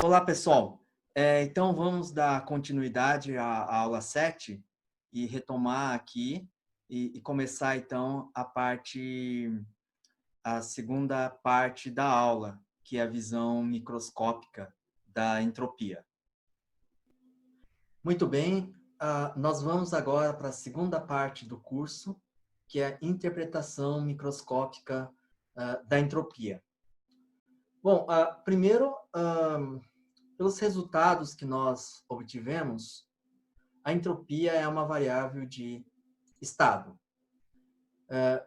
Olá, pessoal. Então, vamos dar continuidade à aula 7 e retomar aqui e começar, então, a segunda parte da aula, que é a visão microscópica da entropia. Muito bem, nós vamos agora para a segunda parte do curso, que é a interpretação microscópica da entropia. Bom, primeiro, pelos resultados que nós obtivemos, a entropia é uma variável de estado.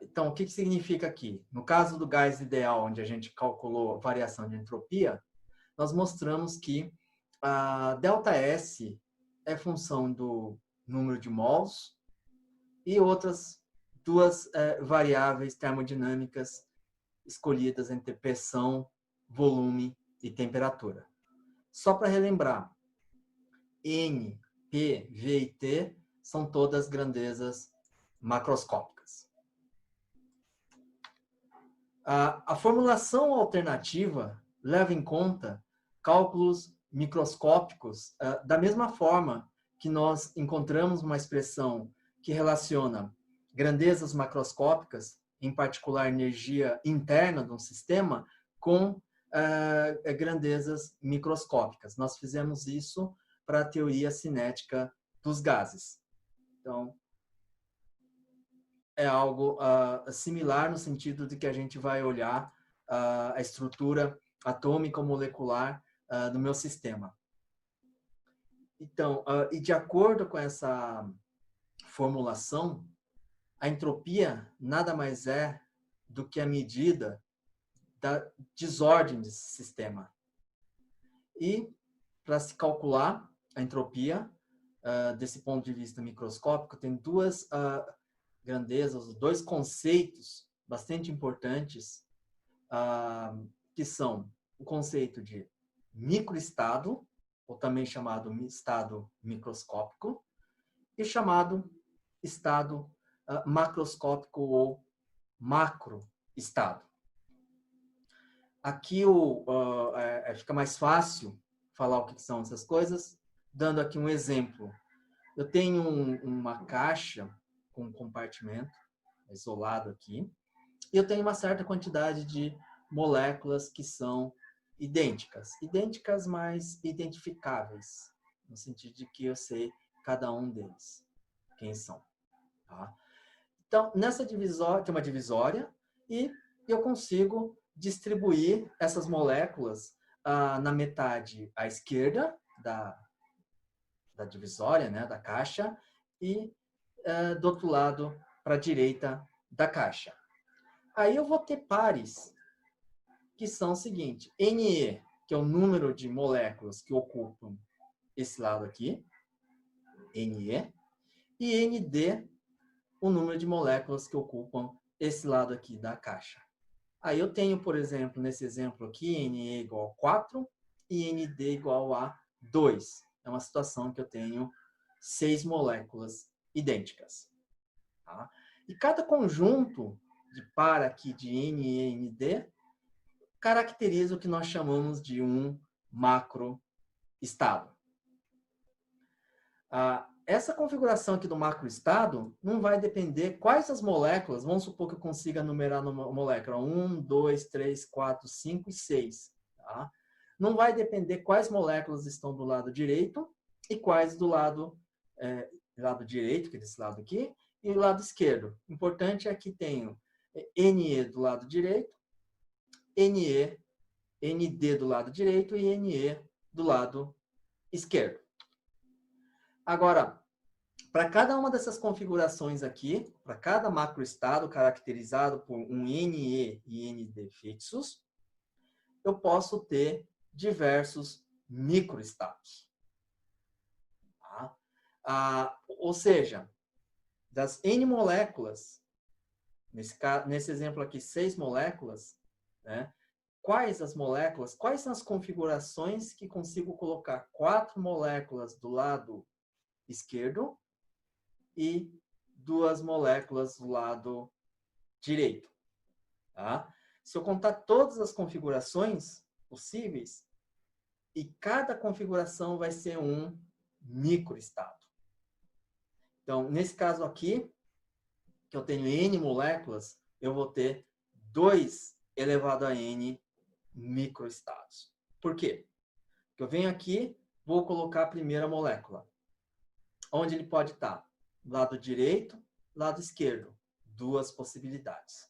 Então, o que significa aqui? No caso do gás ideal, onde a gente calculou a variação de entropia, nós mostramos que a ΔS é função do número de mols e outras duas variáveis termodinâmicas escolhidas entre pressão, volume e temperatura. Só para relembrar, N, P, V e T são todas grandezas macroscópicas. A formulação alternativa leva em conta cálculos microscópicos da mesma forma que nós encontramos uma expressão que relaciona grandezas macroscópicas, em particular energia interna de um sistema, com grandezas microscópicas. Nós fizemos isso para a teoria cinética dos gases. Então, é algo similar no sentido de que a gente vai olhar a estrutura atômica ou molecular do meu sistema. Então, e de acordo com essa formulação, a entropia nada mais é do que a medida da desordem desse sistema. E, para se calcular a entropia, desse ponto de vista microscópico, tem duas grandezas, dois conceitos bastante importantes, que são o conceito de microestado, ou também chamado estado microscópico, e chamado estado macroscópico ou macroestado. Aqui fica mais fácil falar o que são essas coisas, dando aqui um exemplo. Eu tenho uma caixa com um compartimento isolado aqui, e eu tenho uma certa quantidade de moléculas que são idênticas, mas identificáveis, no sentido de que eu sei cada um deles, quem são. Tá? Então, nessa divisória, tem uma divisória, e eu consigo distribuir essas moléculas na metade à esquerda da divisória, né, da caixa, e do outro lado para a direita da caixa. Aí eu vou ter pares que são o seguinte: Ne, que é o número de moléculas que ocupam esse lado aqui, Ne, e Nd, o número de moléculas que ocupam esse lado aqui da caixa. Aí eu tenho, por exemplo, nesse exemplo aqui, Ne igual a 4 e Nd igual a 2. É uma situação que eu tenho 6 moléculas idênticas. Tá? E cada conjunto de par aqui de Ne e Nd caracteriza o que nós chamamos de um macroestado. Essa configuração aqui do macroestado não vai depender quais as moléculas, vamos supor que eu consiga numerar uma molécula 1, 2, 3, 4, 5 e 6. Tá? Não vai depender quais moléculas estão do lado direito e quais do lado direito, que é desse lado aqui, e do lado esquerdo. O importante é que tenho Ne do lado direito, Ne, Nd do lado direito e Ne do lado esquerdo. Agora, para cada uma dessas configurações aqui, para cada macroestado caracterizado por um Ne e Nd fixos, eu posso ter diversos microestados. Tá? Ou seja, das N moléculas, nesse exemplo aqui, 6 moléculas, né? Quais as moléculas, quais são as configurações que consigo colocar 4 moléculas do lado esquerdo e 2 moléculas do lado direito. Tá? Se eu contar todas as configurações possíveis, e cada configuração vai ser um microestado. Então, nesse caso aqui, que eu tenho N moléculas, eu vou ter 2 elevado a N microestados. Por quê? Porque eu venho aqui, vou colocar a primeira molécula. Onde ele pode estar? Lado direito, lado esquerdo. 2 possibilidades.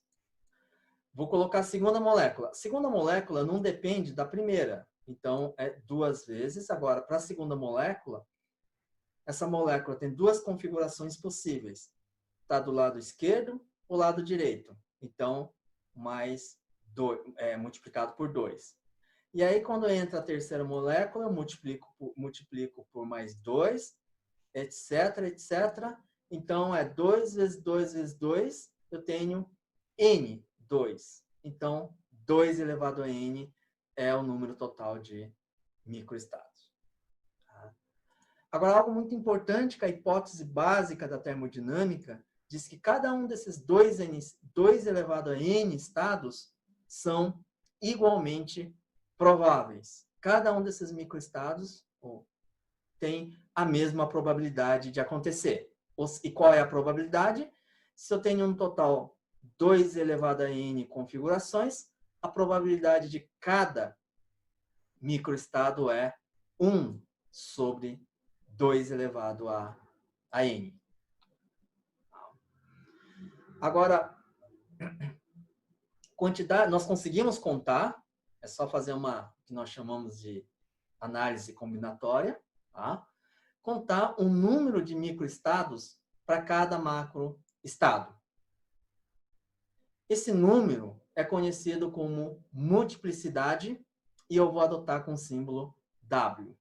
Vou colocar a segunda molécula. A segunda molécula não depende da primeira. Então, é 2 vezes. Agora, para a segunda molécula, essa molécula tem 2 configurações possíveis. Está do lado esquerdo ou lado direito. Então, mais multiplicado por 2. E aí, quando entra a terceira molécula, eu multiplico por mais 2, etc, etc. Então, é 2 vezes 2 vezes 2, eu tenho N2. Então, 2 elevado a N é o número total de microestados. Tá? Agora, algo muito importante, que a hipótese básica da termodinâmica diz que cada um desses 2 elevado a N estados são igualmente prováveis. Cada um desses microestados tem a mesma probabilidade de acontecer. E qual é a probabilidade? Se eu tenho um total 2 elevado a N configurações, a probabilidade de cada microestado é 1 sobre 2 elevado a N. Agora, quantidade, nós conseguimos contar, é só fazer uma que nós chamamos de análise combinatória, tá? Contar um número de microestados para cada macroestado. Esse número é conhecido como multiplicidade e eu vou adotar com o símbolo W.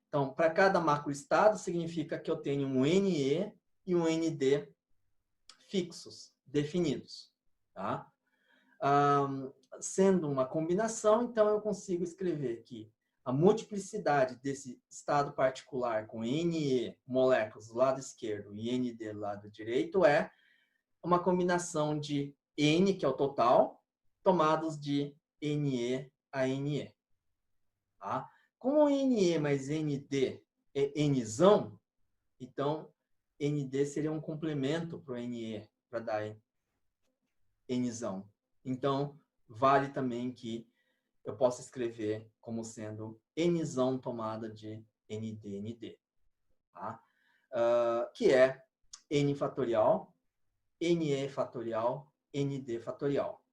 Então, para cada macroestado, significa que eu tenho um NE e um ND fixos, definidos. Tá? Sendo uma combinação, então eu consigo escrever que a multiplicidade desse estado particular com NE moléculas do lado esquerdo e ND do lado direito é uma combinação de N, que é o total, tomados de NE a NE. Tá? Como NE mais ND é Nzão, então ND seria um complemento para o NE, para dar Nzão. Então, vale também que eu possa escrever como sendo Nzão tomada de ND. Tá? Que é N fatorial, NE fatorial, ND fatorial.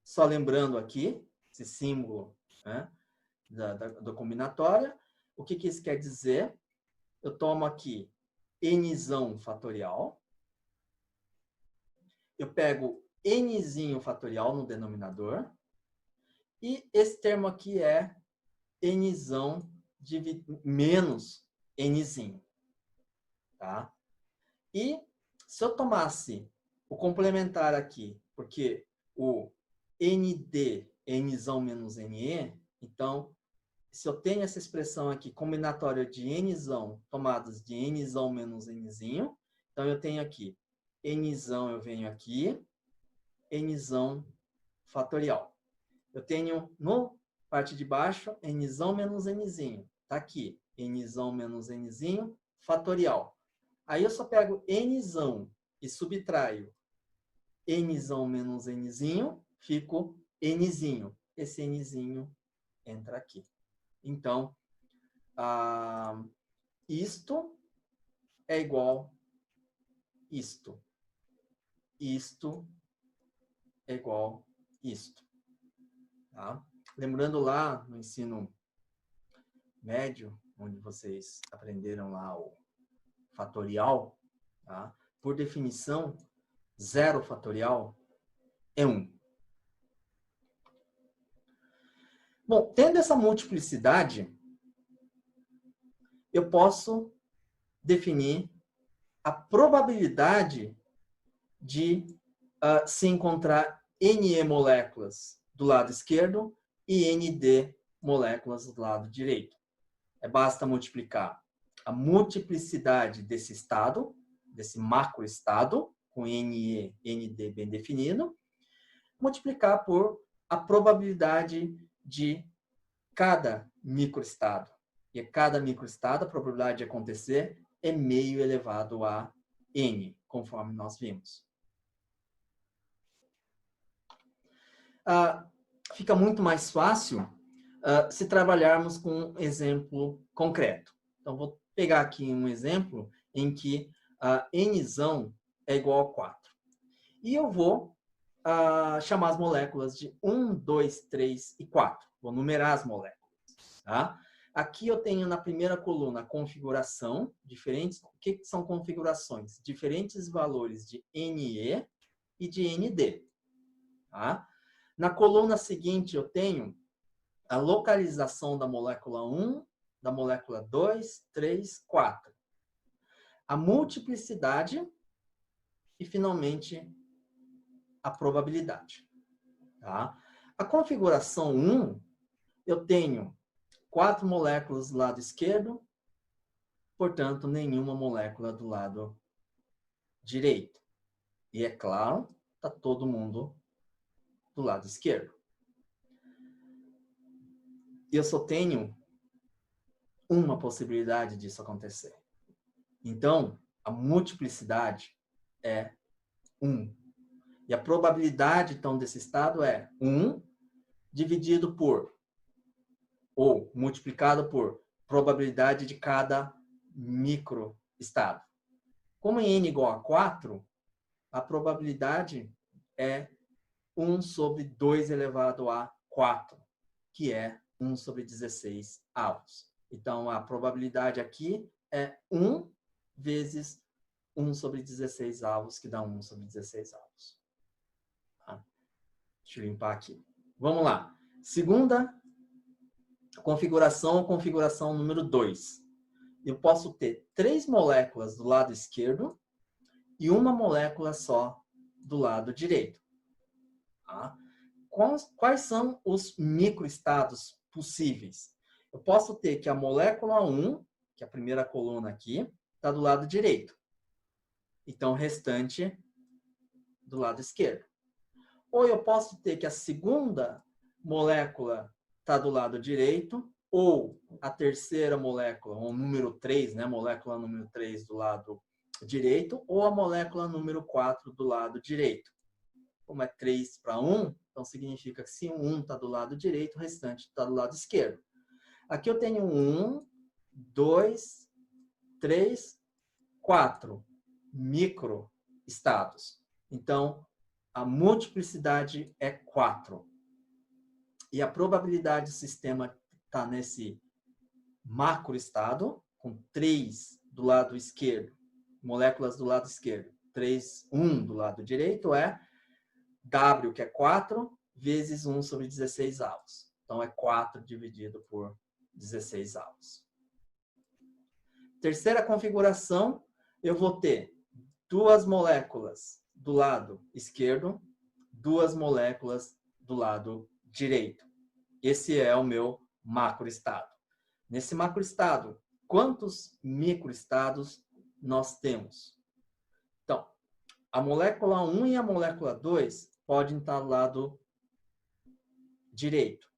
Só lembrando aqui, esse símbolo, né, da combinatória, o que isso quer dizer? Eu tomo aqui Nzão fatorial, eu pego Nzinho fatorial no denominador, e esse termo aqui é Nzão menos Nzinho. Tá? E se eu tomasse o complementar aqui, porque o ND é Nzão menos NE, então, se eu tenho essa expressão aqui, combinatória de Nzão tomadas de Nzão menos Nzinho, então eu tenho aqui Nzão, eu venho aqui, Nzão fatorial. Eu tenho no parte de baixo Nzão menos Nzinho. Está aqui, Nzão menos Nzinho fatorial. Aí eu só pego Nzão e subtraio Nzão menos Nzinho, fico Nzinho. Esse Nzinho entra aqui. Então, isto é igual isto. Isto é igual isto. Tá? Lembrando lá no ensino médio, onde vocês aprenderam lá o fatorial, tá? Por definição, 0 fatorial é 1. Bom, tendo essa multiplicidade, eu posso definir a probabilidade de se encontrar NE moléculas do lado esquerdo e ND moléculas do lado direito. Basta multiplicar a multiplicidade desse estado, desse macroestado, com NE e ND bem definido, multiplicar por a probabilidade de cada microestado. E cada microestado, a probabilidade de acontecer é meio elevado a n, conforme nós vimos. Fica muito mais fácil se trabalharmos com um exemplo concreto. Então, vou pegar aqui um exemplo em que nzão é igual a 4. E eu vou chamar as moléculas de 1, 2, 3 e 4. Vou numerar as moléculas. Tá? Aqui eu tenho na primeira coluna a configuração, diferentes. O que são configurações? Diferentes valores de Ne e de Nd. Tá? Na coluna seguinte eu tenho a localização da molécula 1, da molécula 2, 3, 4. A multiplicidade e, finalmente, a probabilidade. Tá? A configuração 1, eu tenho 4 moléculas do lado esquerdo, portanto, nenhuma molécula do lado direito. E, é claro, está todo mundo do lado esquerdo. E eu só tenho uma possibilidade disso acontecer. Então, a multiplicidade é 1. E a probabilidade, então, desse estado é 1 dividido por, ou multiplicado por, probabilidade de cada microestado. Como em n igual a 4, a probabilidade é 1 sobre 2 elevado a 4, que é 1 sobre 16 avos. Então, a probabilidade aqui é 1 vezes 1 sobre 16 avos, que dá 1 sobre 16 avos. Tá? Deixa eu limpar aqui. Vamos lá. Segunda configuração, configuração número 2. Eu posso ter 3 moléculas do lado esquerdo e uma molécula só do lado direito. Tá? Quais são os microestados possíveis? Eu posso ter que a molécula 1, que é a primeira coluna aqui, está do lado direito. Então, o restante do lado esquerdo. Ou eu posso ter que a segunda molécula está do lado direito, ou a terceira molécula, ou número 3, né, molécula número 3 do lado direito, ou a molécula número 4 do lado direito. Como é 3 para 1, então significa que se o 1 está do lado direito, o restante está do lado esquerdo. Aqui eu tenho 1, 2, 3, 4 microestados. Então, a multiplicidade é 4. E a probabilidade do sistema estar nesse macroestado, com 3 do lado esquerdo, moléculas do lado esquerdo, 3, 1 do lado direito, é W, que é 4, vezes 1 sobre 16 avos. Então, é 4 dividido por 16 avos. Terceira configuração, eu vou ter 2 moléculas do lado esquerdo, 2 moléculas do lado direito. Esse é o meu macroestado. Nesse macroestado, quantos microestados nós temos? Então, a molécula 1 e a molécula 2 podem estar do lado direito.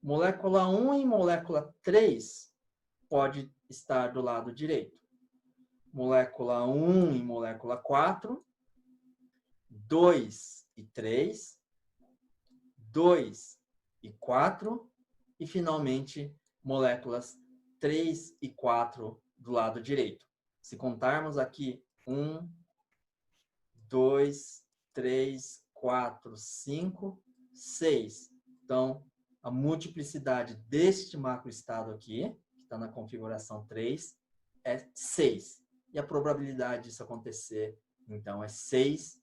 Molécula 1 e molécula 3 pode estar do lado direito. Molécula 1 e molécula 4, 2 e 3, 2 e 4, e finalmente moléculas 3 e 4 do lado direito. Se contarmos aqui 1, 2, 3, 4, 5, 6. Então, a multiplicidade deste macroestado aqui, que está na configuração 3, é 6. E a probabilidade disso acontecer, então, é 6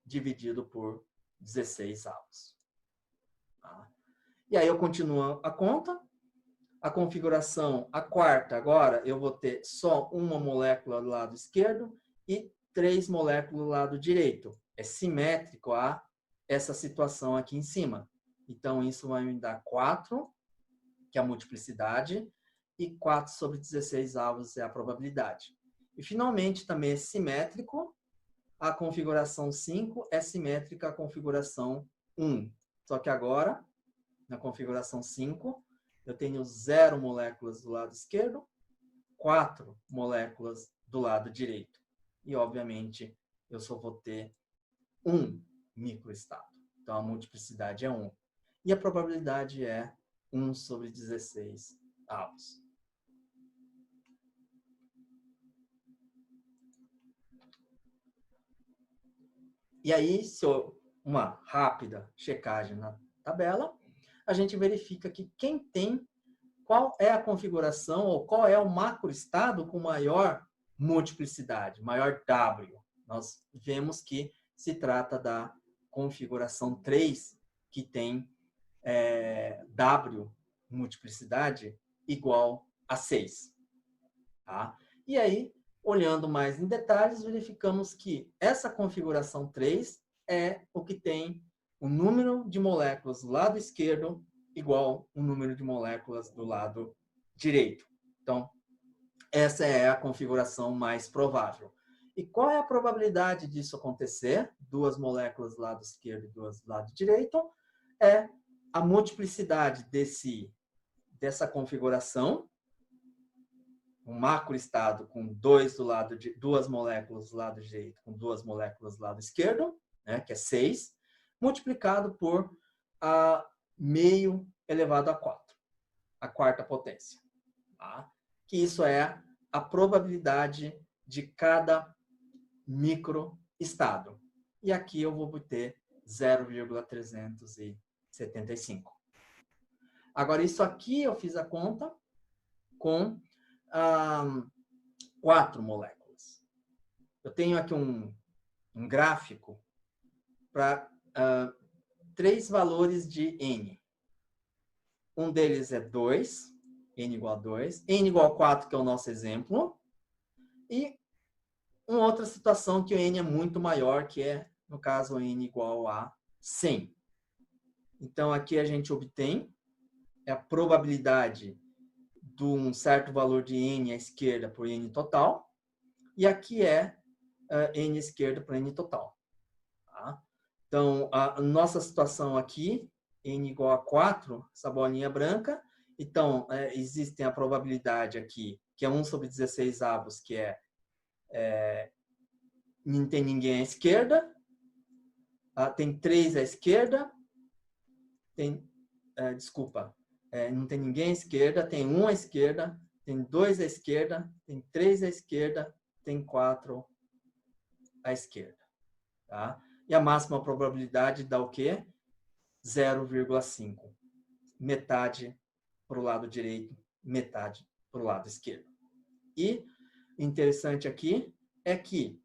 dividido por 16 avos. Tá? E aí eu continuo a conta. A configuração, a quarta, agora, eu vou ter só uma molécula do lado esquerdo e 3 moléculas do lado direito. É simétrico a essa situação aqui em cima. Então, isso vai me dar 4, que é a multiplicidade, e 4 sobre 16 avos é a probabilidade. E, finalmente, também é simétrico. A configuração 5 é simétrica à configuração 1. Só que agora, na configuração 5, eu tenho 0 moléculas do lado esquerdo, 4 moléculas do lado direito. E, obviamente, eu só vou ter um microestado. Então, a multiplicidade é 1. E a probabilidade é 1 sobre 16 avos. E aí, se uma rápida checagem na tabela, a gente verifica que quem tem, qual é a configuração ou qual é o macroestado com maior multiplicidade, maior W. Nós vemos que se trata da configuração 3, que tem W, multiplicidade, igual a 6. Tá? E aí, olhando mais em detalhes, verificamos que essa configuração 3 é o que tem o número de moléculas do lado esquerdo igual o número de moléculas do lado direito. Então, essa é a configuração mais provável. E qual é a probabilidade disso acontecer? 2 moléculas do lado esquerdo e 2 do lado direito. É a multiplicidade dessa configuração, um macroestado com 2 moléculas do lado direito com 2 moléculas do lado esquerdo, né, que é 6, multiplicado por meio elevado a 4, a quarta potência. Tá? Que isso é a probabilidade de cada microestado. E aqui eu vou obter 0,375. Agora, isso aqui eu fiz a conta com 4 moléculas. Eu tenho aqui um gráfico para 3 valores de N. Um deles é 2, N igual a 2, N igual a 4, que é o nosso exemplo, e uma outra situação que o N é muito maior, que é, no caso, o N igual a 100. Então, aqui a gente obtém a probabilidade de um certo valor de N à esquerda por N total, e aqui é N à esquerda por N total. Tá? Então, a nossa situação aqui, N igual a 4, essa bolinha branca, então, existe a probabilidade aqui, que é 1 sobre 16 avos, que não tem ninguém à esquerda, tem 3 à esquerda, não tem ninguém à esquerda, tem 1 à esquerda, tem 2 à esquerda, tem 3 à esquerda, tem 4 à esquerda. Tá? E a máxima probabilidade dá o quê? 0,5. Metade para o lado direito, metade para o lado esquerdo. E interessante aqui é que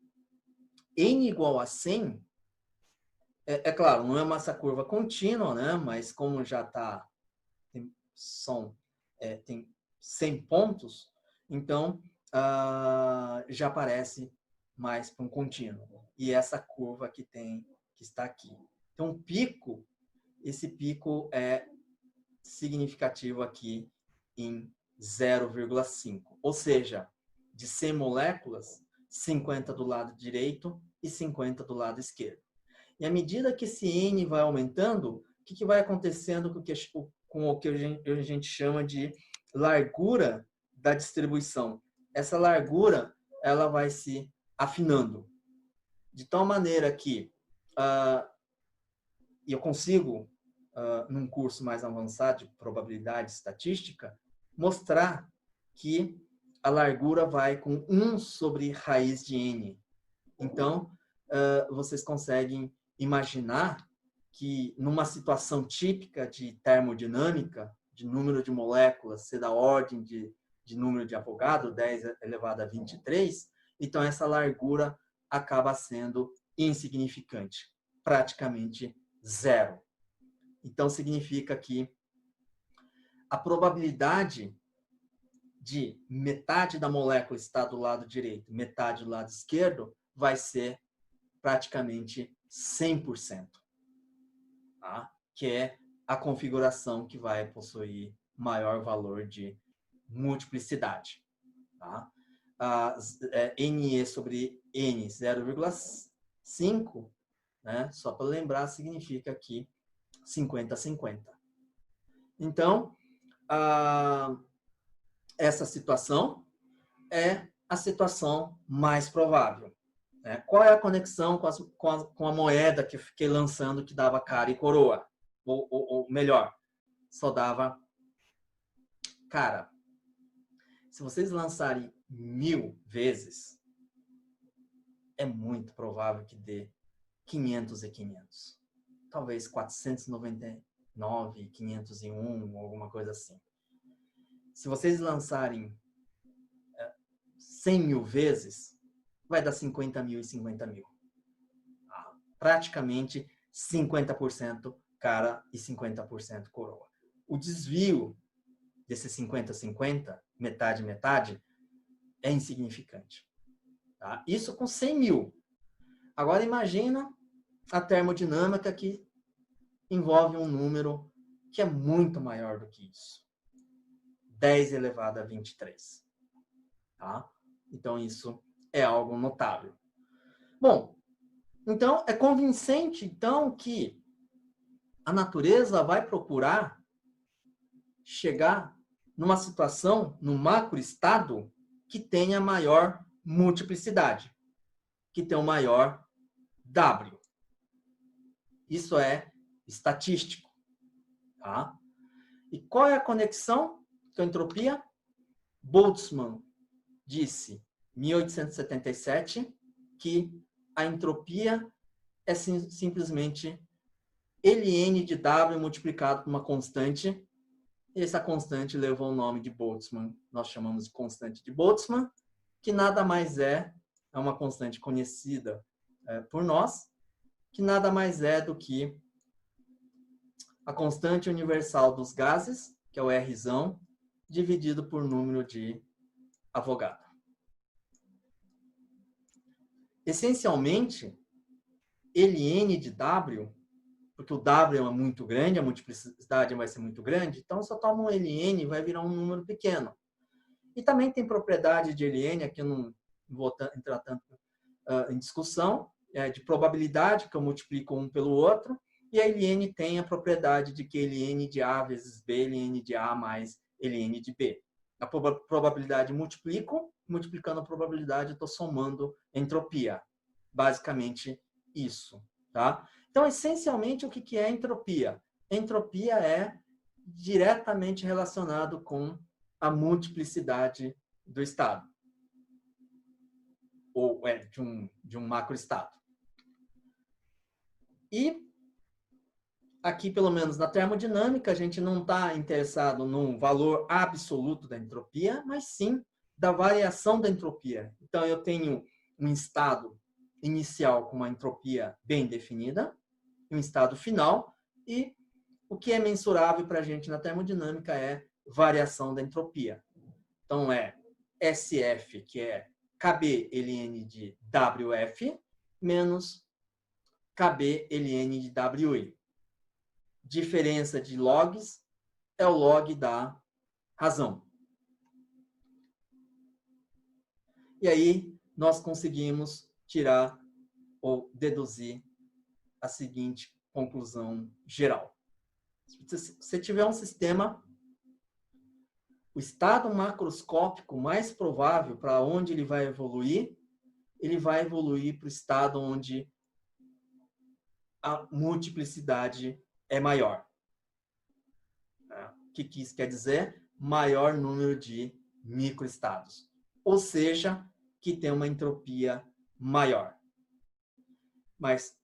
N igual a 100, claro, não é uma essa curva contínua, né? Mas como já está, tem 100 pontos, então já aparece mais para um contínuo. E essa curva que está aqui. Então, esse pico é significativo aqui em 0,5. Ou seja, de 100 moléculas, 50 do lado direito e 50 do lado esquerdo. E à medida que esse N vai aumentando, o que vai acontecendo com o que a gente chama de largura da distribuição? Essa largura ela vai se afinando. De tal maneira que eu consigo, num curso mais avançado de probabilidade estatística, mostrar que a largura vai com 1 sobre raiz de N. Então, vocês conseguem imaginar que numa situação típica de termodinâmica, de número de moléculas ser da ordem de número de Avogadro, 10 elevado a 23, então essa largura acaba sendo insignificante, praticamente zero. Então, significa que a probabilidade de metade da molécula estar do lado direito, metade do lado esquerdo, vai ser praticamente 100%. Tá? Que é a configuração que vai possuir maior valor de multiplicidade. Tá? NE sobre N 0,5, né? Só para lembrar, significa que 50-50. Então, essa situação é a situação mais provável. Né? Qual é a conexão com a moeda que eu fiquei lançando que dava cara e coroa? Ou melhor, só dava cara. Se vocês lançarem 1000 vezes, é muito provável que dê 500 e 500. Talvez 499, 501, alguma coisa assim. Se vocês lançarem 100 mil vezes, vai dar 50 mil e 50 mil. Praticamente 50% cara e 50% coroa. O desvio desse 50-50, metade, é insignificante. Tá? Isso com 100 mil. Agora imagina a termodinâmica que envolve um número que é muito maior do que isso. 10 elevado a 23. Tá? Então, isso é algo notável. Bom, então, é convincente, então, que a natureza vai procurar chegar numa situação, no macroestado, que tenha maior multiplicidade, que tenha um maior W. Isso é estatístico. Tá? E qual é a conexão com a entropia? Boltzmann disse, em 1877, que a entropia é simplesmente ln de W multiplicado por uma constante. E essa constante levou o nome de Boltzmann. Nós chamamos de constante de Boltzmann, que nada mais é uma constante conhecida por nós, que nada mais é do que a constante universal dos gases, que é o Rzão, dividido por número de Avogadro. Essencialmente, ln de W, porque o W é muito grande, a multiplicidade vai ser muito grande, então só toma um ln e vai virar um número pequeno. E também tem propriedade de ln, aqui eu não vou entrar tanto em discussão, de probabilidade, que eu multiplico um pelo outro, e a ln tem a propriedade de que ln de A vezes B, ln de A mais ln de B. A probabilidade multiplicando a probabilidade, eu estou somando entropia. Basicamente isso. Tá? Então, essencialmente, o que é entropia? Entropia é diretamente relacionado com a multiplicidade do estado. Ou de um macroestado. E aqui, pelo menos na termodinâmica, a gente não está interessado no valor absoluto da entropia, mas sim da variação da entropia. Então, eu tenho um estado inicial com uma entropia bem definida, um estado final, e o que é mensurável para a gente na termodinâmica é variação da entropia. Então, é SF, que é KB ln de WF, menos KB ln de WI. Diferença de logs é o log da razão. E aí, nós conseguimos tirar ou deduzir a seguinte conclusão geral. Se você tiver um sistema, o estado macroscópico mais provável para onde ele vai evoluir para o estado onde a multiplicidade é maior. O que isso quer dizer? Maior número de microestados. Ou seja, que tem uma entropia maior. Mas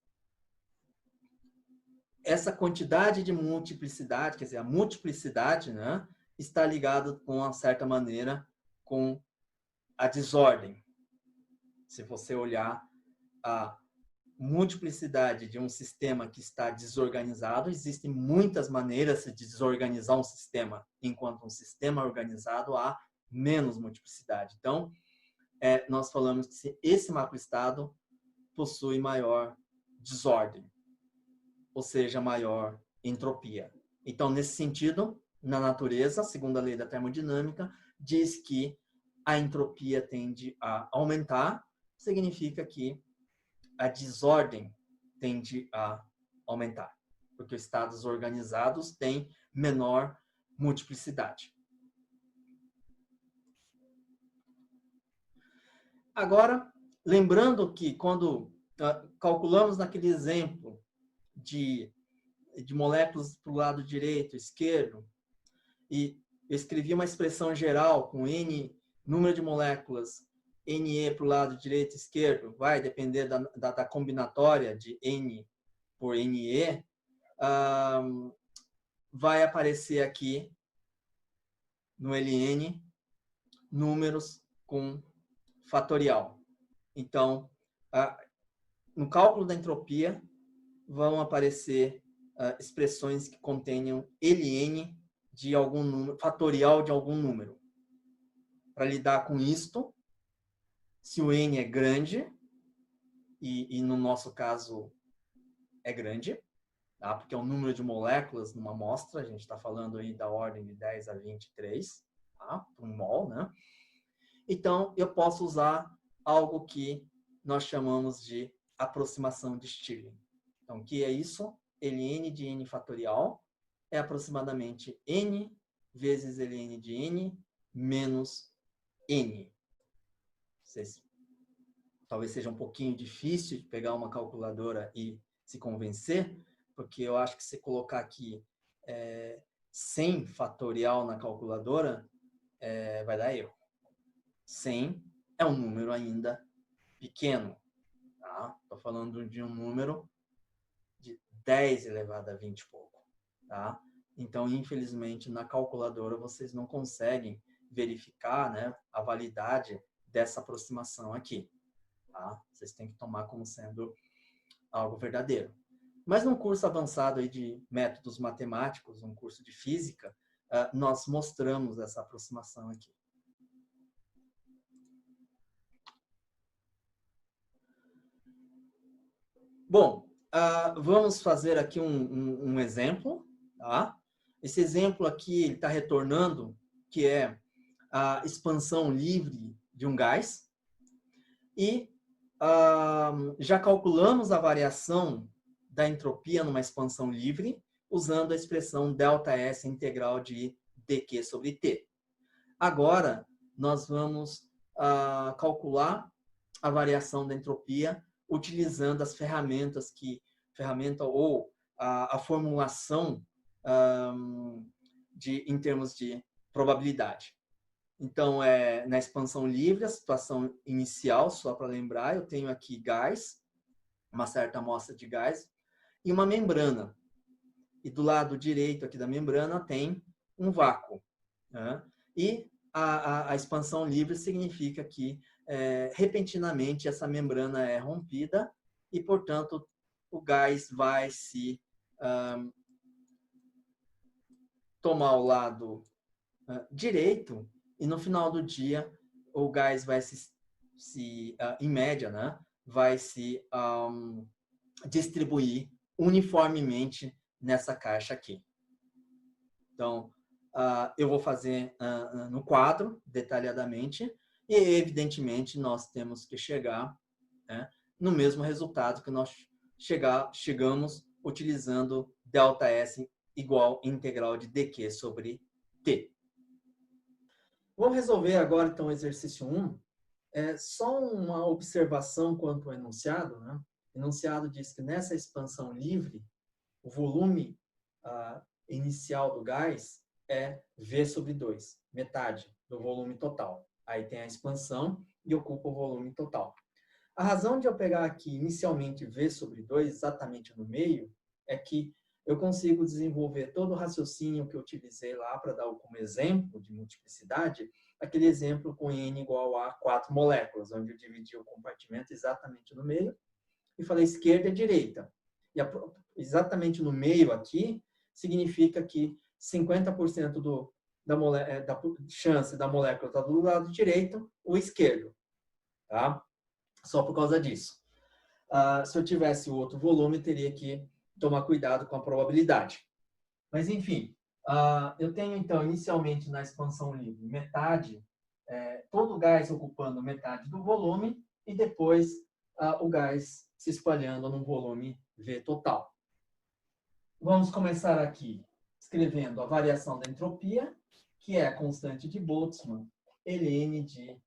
essa quantidade de multiplicidade, quer dizer, a multiplicidade, né, está ligada, com uma certa maneira, com a desordem. Se você olhar a multiplicidade de um sistema que está desorganizado, existem muitas maneiras de desorganizar um sistema, enquanto um sistema organizado há menos multiplicidade. Então, nós falamos que esse macroestado possui maior desordem, ou seja, maior entropia. Então, nesse sentido, na natureza, segundo a lei da termodinâmica, diz que a entropia tende a aumentar, significa que a desordem tende a aumentar, porque os estados organizados têm menor multiplicidade. Agora, lembrando que quando calculamos naquele exemplo de moléculas para o lado direito e esquerdo, e eu escrevi uma expressão geral com N, número de moléculas, NE para o lado direito e esquerdo, vai depender da combinatória de N por NE, vai aparecer aqui no LN números com fatorial. Então, no cálculo da entropia, vão aparecer expressões que contenham LN de algum número, fatorial de algum número. Para lidar com isto, se o N é grande, e no nosso caso é grande, tá? Porque é o número de moléculas numa amostra, a gente está falando aí da ordem de 10 a 23, tá? Um mol, né? Então, eu posso usar algo que nós chamamos de aproximação de Stirling. Então, o que é isso? Ln de n fatorial é aproximadamente n vezes Ln de n menos n. Talvez seja um pouquinho difícil de pegar uma calculadora e se convencer, porque eu acho que se colocar aqui 100 fatorial na calculadora, vai dar erro. 100 é um número ainda pequeno. Tá? Estou falando de um número de 10 elevado a 20 e pouco. Tá? Então, infelizmente, na calculadora vocês não conseguem verificar, né, a validade dessa aproximação aqui. Tá? Vocês têm que tomar como sendo algo verdadeiro. Mas num curso avançado aí de métodos matemáticos, um curso de física, nós mostramos essa aproximação aqui. Bom, vamos fazer aqui um exemplo. Tá? Esse exemplo aqui está retornando, que é a expansão livre de um gás. E já calculamos a variação da entropia numa expansão livre, usando a expressão ΔS integral de dq sobre t. Agora, nós vamos calcular a variação da entropia utilizando as ferramentas ou a formulação em termos de probabilidade. Então, na expansão livre, a situação inicial, só para lembrar, eu tenho aqui gás, uma certa amostra de gás, e uma membrana. E do lado direito aqui da membrana tem um vácuo. Né? E a expansão livre significa que, repentinamente, essa membrana é rompida e, portanto, o gás vai se tomar o lado direito e, no final do dia, o gás vai em média, né, vai se distribuir uniformemente nessa caixa aqui. Então, eu vou fazer no quadro, detalhadamente, e, evidentemente, nós temos que chegar, né, no mesmo resultado que nós chegamos utilizando ΔS igual integral de dq sobre t. Vamos resolver agora, então, o exercício 1. Só uma observação quanto ao enunciado. Né? O enunciado diz que nessa expansão livre, o volume inicial do gás é V sobre 2, metade do volume total. Aí tem a expansão e ocupa o volume total. A razão de eu pegar aqui inicialmente V sobre 2, exatamente no meio, é que eu consigo desenvolver todo o raciocínio que eu utilizei lá para dar como exemplo de multiplicidade, aquele exemplo com N igual a 4 moléculas, onde eu dividi o compartimento exatamente no meio e falei esquerda e direita. E exatamente no meio aqui significa que 50% da chance da molécula estar do lado direito ou esquerdo. Tá? Só por causa disso. Se eu tivesse o outro volume, teria que tomar cuidado com a probabilidade. Mas, enfim, eu tenho, então, inicialmente na expansão livre, metade, todo o gás ocupando metade do volume, e depois o gás se espalhando num volume V total. Vamos começar aqui escrevendo a variação da entropia, que é a constante de Boltzmann, ln de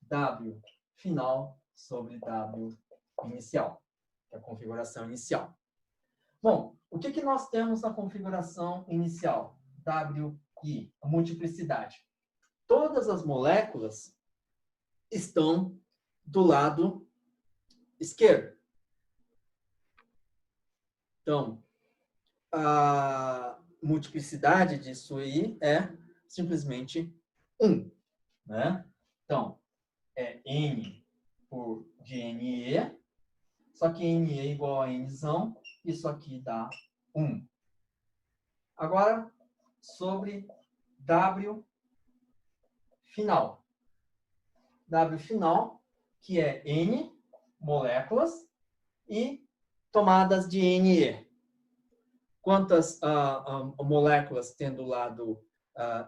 W final sobre W inicial, que é a configuração inicial. Bom, o que nós temos na configuração inicial? WI, a multiplicidade. Todas as moléculas estão do lado esquerdo. Então, a multiplicidade disso aí é simplesmente 1, né? Então, é N de NE, só que NE é igual a Nzão, isso aqui dá 1. Agora, sobre W final. W final, que é N moléculas e tomadas de NE. Quantas moléculas tem do lado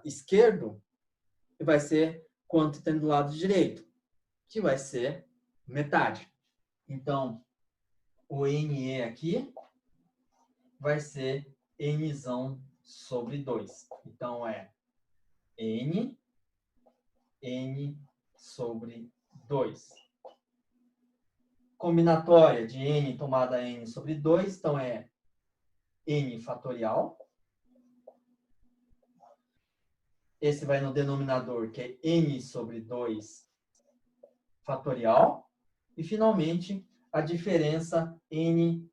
esquerdo, vai ser quanto tem do lado direito, que vai ser metade. Então, o NE aqui vai ser Nzão sobre 2. Então, é N sobre 2. Combinatória de N tomada N sobre 2, então é N fatorial. Esse vai no denominador, que é N sobre 2 fatorial. E, finalmente, a diferença N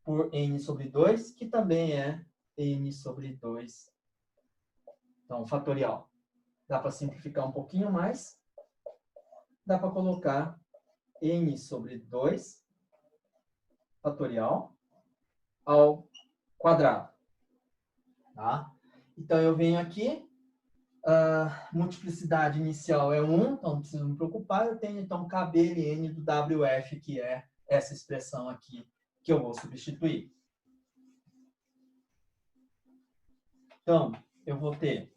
por N sobre 2, que também é N sobre 2. Então, fatorial. Dá para simplificar um pouquinho mais. Dá para colocar N sobre 2 fatorial ao quadrado. Tá? Então, eu venho aqui. A multiplicidade inicial é 1, então não preciso me preocupar. Eu tenho, então, KBLN do WF, que é essa expressão aqui que eu vou substituir. Então, eu vou ter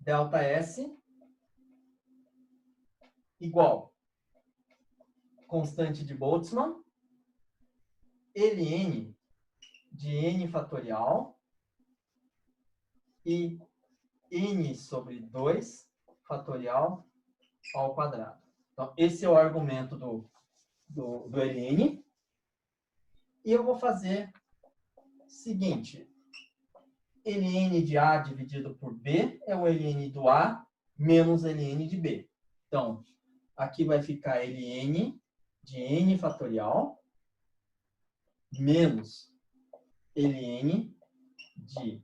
ΔS igual constante de Boltzmann, Ln de N fatorial e N sobre 2 fatorial ao quadrado. Então, esse é o argumento do Ln. E eu vou fazer o seguinte. Ln de A dividido por B é o Ln do A menos Ln de B. Então, aqui vai ficar Ln de N fatorial menos Ln de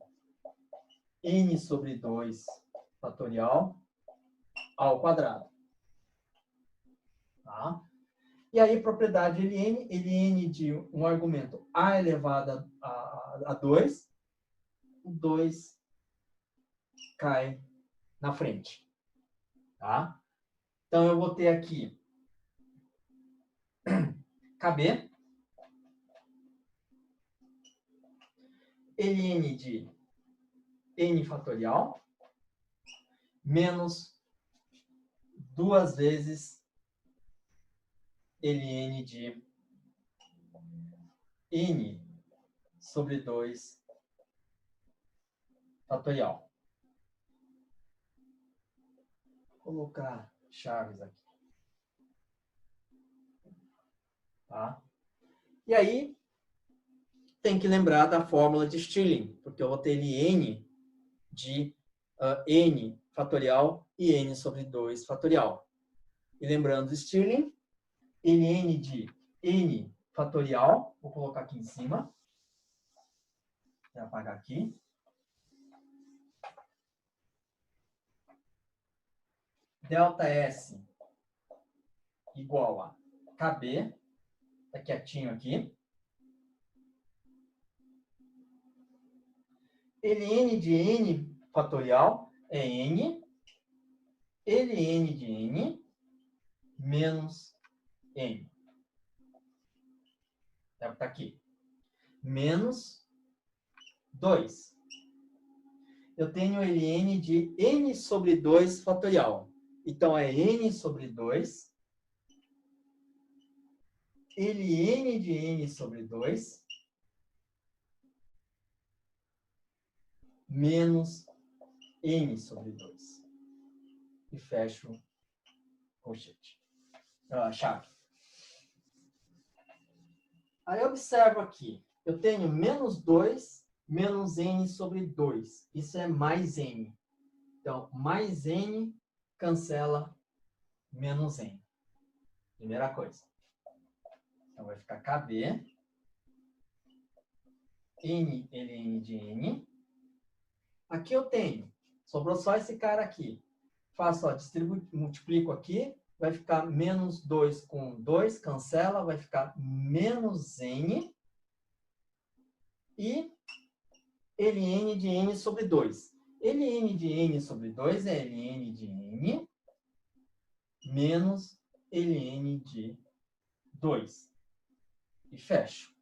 N sobre 2 fatorial ao quadrado. Tá? E aí, propriedade Ln, Ln de um argumento A elevado a 2, o 2 cai na frente. Tá? Então, eu vou ter aqui KB, Ln de N fatorial, menos 2 vezes Ln de N sobre 2 fatorial. Vou colocar chaves aqui. Tá? E aí, tem que lembrar da fórmula de Stirling, porque eu vou ter Ln de N fatorial e N sobre 2 fatorial. E lembrando do Stirling, Ln de N fatorial, vou colocar aqui em cima. Vou apagar aqui. ΔS igual a KB, tá quietinho aqui. Ln de N fatorial é N. Ln de N menos N. Deve estar aqui. Menos 2. Eu tenho Ln de N sobre 2 fatorial. Então, é N sobre 2. Ln de N sobre 2. menos N sobre 2. E fecho colchete. Chave. Aí observo aqui. Eu tenho menos 2 menos N sobre 2. Isso é mais N. Então, mais N cancela menos N. Primeira coisa. Então, vai ficar KB. N, ln de N. Aqui eu tenho. Sobrou só esse cara aqui. Faço, ó, multiplico aqui. Vai ficar menos 2 com 2. Cancela. Vai ficar menos N. E ln de N sobre 2. ln de N sobre 2 é ln de N menos ln de 2. E fecho.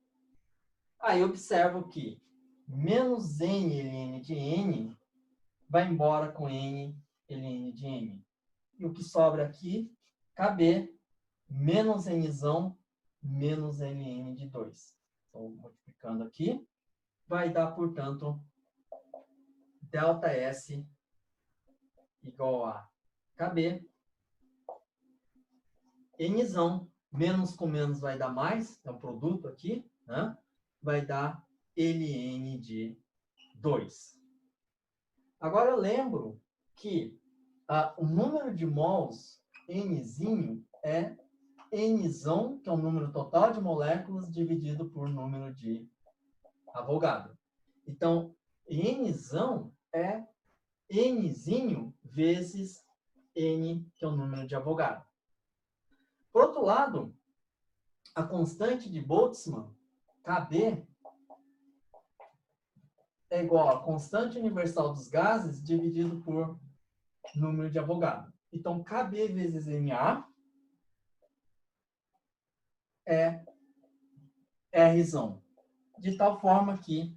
Aí observo que menos N ln de N vai embora com N ln de N. E o que sobra aqui, KB menos Nzão menos ln de 2. Estou multiplicando aqui. Vai dar, portanto, ΔS igual a KB. Nzão, menos com menos vai dar mais, é um produto aqui, né? Vai dar ln de 2. Agora eu lembro que o número de mols, Nzinho, é Nzão, que é o número total de moléculas, dividido por número de Avogadro. Então, Nzão é Nzinho vezes N, que é o número de Avogadro. Por outro lado, a constante de Boltzmann, KB, é igual a constante universal dos gases dividido por número de Avogadro. Então, KB vezes NA é Rzão. De tal forma que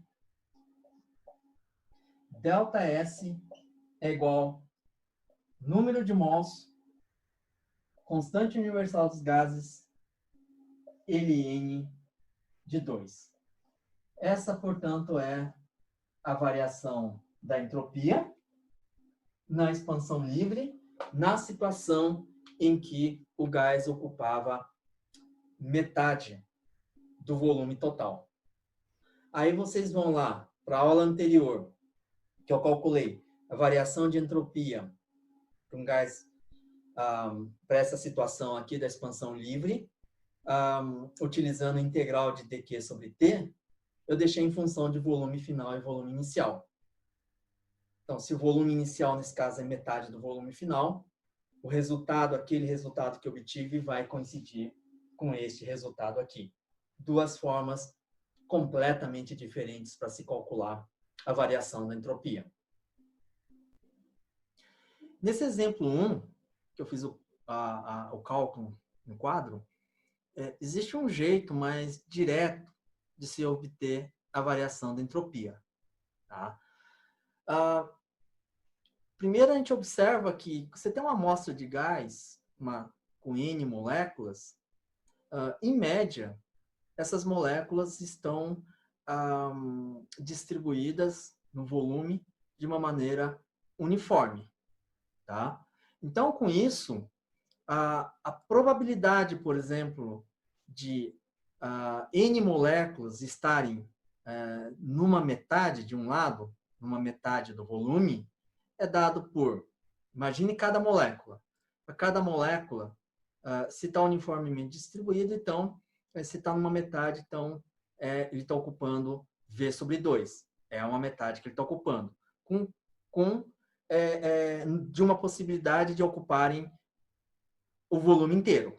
ΔS é igual número de mols, constante universal dos gases, ln de 2. Essa, portanto, é a variação da entropia na expansão livre, na situação em que o gás ocupava metade do volume total. Aí vocês vão lá para a aula anterior, que eu calculei a variação de entropia para um gás, para essa situação aqui da expansão livre, utilizando a integral de dq sobre t, eu deixei em função de volume final e volume inicial. Então, se o volume inicial, nesse caso, é metade do volume final, o resultado, aquele resultado que eu obtive, vai coincidir com este resultado aqui. Duas formas completamente diferentes para se calcular a variação da entropia. Nesse exemplo 1, que eu fiz o cálculo no quadro, existe um jeito mais direto de se obter a variação da entropia. Tá? Primeiro, a gente observa que você tem uma amostra de gás com N moléculas, em média, essas moléculas estão distribuídas no volume de uma maneira uniforme. Tá? Então, com isso, a probabilidade, por exemplo, de N moléculas estarem numa metade de um lado, numa metade do volume, é dado por, imagine cada molécula. Para cada molécula, se está uniformemente distribuído, então, se está numa metade, então, ele está ocupando V sobre 2. É uma metade que ele está ocupando. De uma possibilidade de ocuparem o volume inteiro.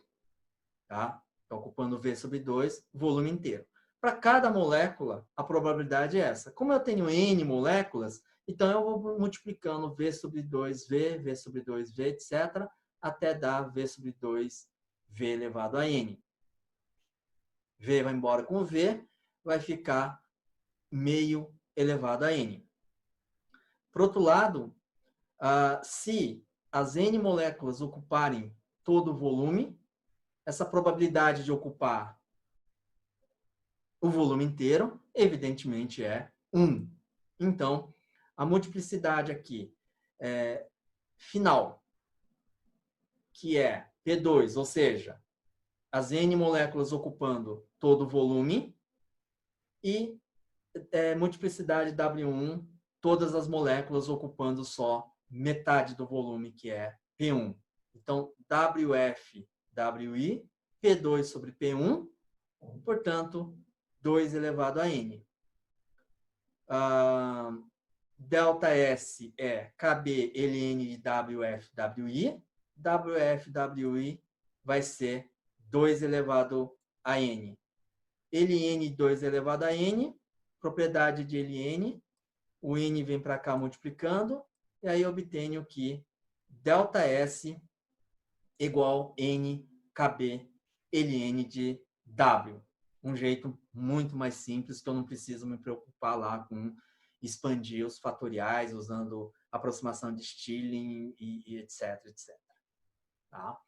Tá? Está ocupando V sobre 2, volume inteiro. Para cada molécula, a probabilidade é essa. Como eu tenho N moléculas, então eu vou multiplicando V sobre 2V, V sobre 2V, etc., até dar V sobre 2V elevado a N. V vai embora com V, vai ficar meio elevado a N. Por outro lado, se as N moléculas ocuparem todo o volume, essa probabilidade de ocupar o volume inteiro, evidentemente, é 1. Então, a multiplicidade aqui final, que é P2, ou seja, as N moléculas ocupando todo o volume, e multiplicidade W1, todas as moléculas ocupando só metade do volume, que é P1. Então, WF, WI, P2 sobre P1, portanto, 2 elevado a N. Delta S é KB ln de WF, WI. WF, WI vai ser 2 elevado a N. Ln 2 elevado a N, propriedade de Ln, o N vem para cá multiplicando, e aí eu obtenho que delta S igual N KB ln de W. Um jeito muito mais simples, que eu não preciso me preocupar lá com expandir os fatoriais, usando aproximação de Stirling e etc, etc. Tá?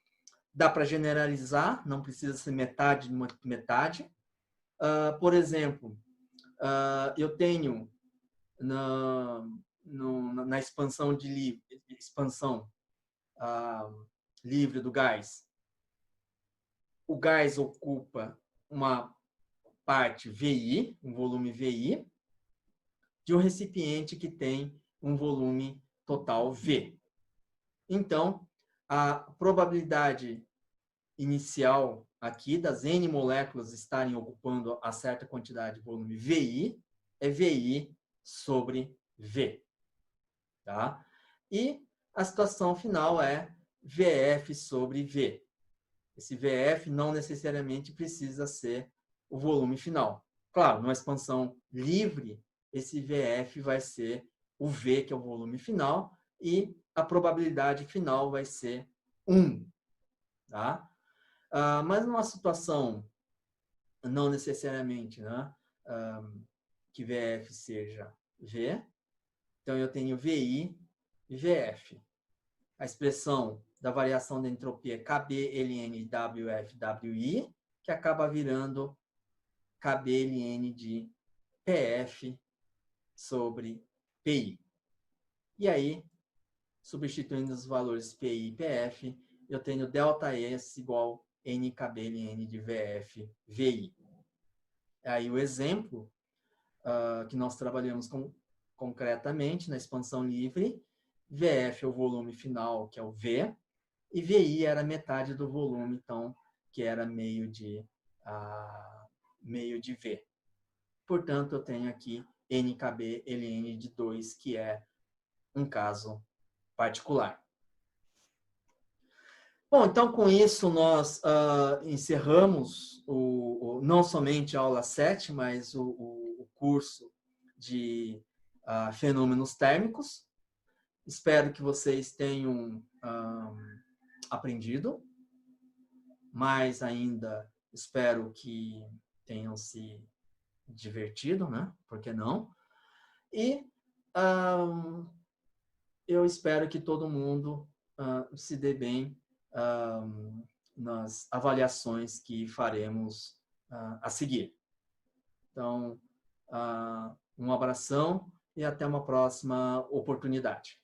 Dá para generalizar, não precisa ser metade de metade. Por exemplo, eu tenho na expansão livre do gás, o gás ocupa uma parte VI, um volume VI, de um recipiente que tem um volume total V. Então, a probabilidade inicial aqui das N moléculas estarem ocupando a certa quantidade de volume VI é VI sobre V. Tá? E a situação final é VF sobre V. Esse VF não necessariamente precisa ser o volume final. Claro, numa expansão livre, esse VF vai ser o V, que é o volume final, e a probabilidade final vai ser 1. Tá? Mas numa situação não necessariamente, né, que VF seja V, então eu tenho VI e VF. A expressão da variação da entropia é KB ln WF WI, que acaba virando KB ln de PF sobre PI. E aí, substituindo os valores PI e PF, eu tenho ΔS igual NKB ln de VF VI. Aí o exemplo que nós trabalhamos concretamente na expansão livre, VF é o volume final, que é o V, e VI era metade do volume, então, que era meio de V. Portanto, eu tenho aqui NKB ln de 2, que é um caso particular. Bom, então, com isso, nós encerramos não somente a aula 7, mas o curso de fenômenos térmicos. Espero que vocês tenham aprendido. Mais ainda, espero que tenham se divertido, né? Por que não? E eu espero que todo mundo se dê bem nas avaliações que faremos a seguir. Então, um abração e até uma próxima oportunidade.